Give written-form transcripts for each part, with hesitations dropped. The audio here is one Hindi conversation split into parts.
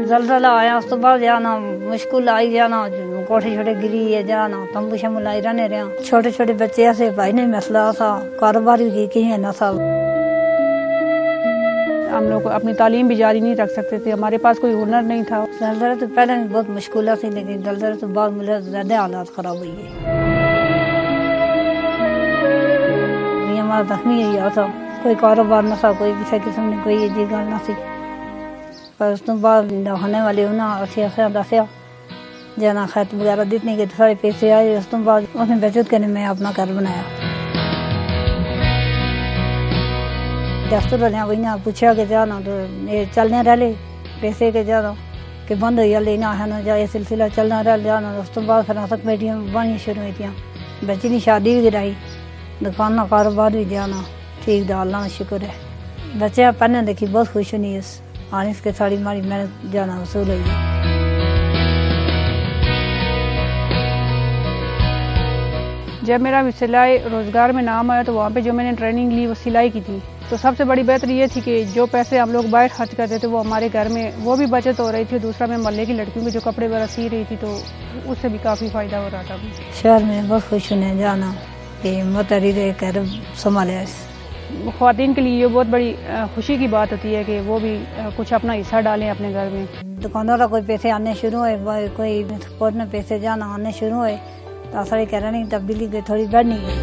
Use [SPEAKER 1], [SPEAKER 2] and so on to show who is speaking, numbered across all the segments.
[SPEAKER 1] जलजला आया उस तो बाद जाना मुश्किल आई, जाना कोठे छोटे गिरी है, जाना तंबू शंबू लाई रहने रहे। छोटे छोटे बच्चे ऐसे भाई नहीं मसला था, कारोबार भी की है ना था।
[SPEAKER 2] हम लोग अपनी तालीम भी जारी नहीं रख सकते थे, हमारे पास कोई हुनर नहीं था।
[SPEAKER 1] जलजला तो पहले बहुत मुश्किल थी, लेकिन जलजला तो बाद में ज्यादा हालात खराब हुई है। हमारा जख्मी ही था, कोई कारोबार न था, कोई किसी किस्म की कोई ये गल न थी। पर उस तो बाद होने वाले ना ऐसे दसिया जाना खैत वगैरह जितने के सारे पैसे आए, उस तो बाद उसने बचत करने में अपना घर बनाया। दफ्तर वाले वही ना पूछा कि जाना तो ये चलने रहे पैसे के जाना कि बंद हो लेना है ना, जा ये सिलसिला चलना रह जाना। उस तो बाद फिर अस कमेटियां बनी शुरू हुई थी, बच्ची की शादी भी कराई, दुकान कारोबार भी जाना ठीक था, अल्लाह का शुक्र है। बच्चे पढ़ने देखी बहुत खुश हुई, आने इसके सारी हमारी मेहनत जाना वसूल हुई है।
[SPEAKER 2] जब मेरा सिलाई रोजगार में नाम आया तो वहाँ पे जो मैंने ट्रेनिंग ली वो सिलाई की थी। तो सबसे बड़ी बेहतर ये थी कि जो पैसे हम लोग बाहर खर्च करते थे वो हमारे घर में वो भी बचत हो रही थी। दूसरा मैं मोहल्ले की लड़कियों के जो कपड़े वगैरह सी रही थी तो उससे भी काफ़ी फ़ायदा हो रहा था।
[SPEAKER 1] शहर में बहुत खुश होने जाना कि मोतरी घर संभाले।
[SPEAKER 2] ख़वातीन के लिए ये बहुत बड़ी खुशी की बात होती है कि वो भी कुछ अपना हिस्सा डालें अपने घर में।
[SPEAKER 1] दुकानदार कोई पैसे आने शुरू हुए, कोई ने पैसे जाना आने शुरू हुए, तो सारी कह रहे तब्दीली गई, थोड़ी बढ़नी गई।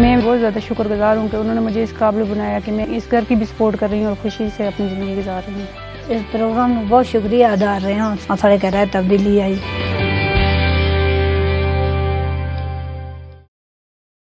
[SPEAKER 2] मैं बहुत ज़्यादा शुक्रगुजार हूँ कि उन्होंने मुझे इस काबिल बनाया कि मैं इस घर की भी सपोर्ट कर रही हूँ और खुशी से अपनी ज़िंदगी गुजार रही हूँ।
[SPEAKER 1] इस प्रोग्राम में बहुत शुक्रिया अदा कर रहे हैं, सारे कह रहे तब्दीली आई।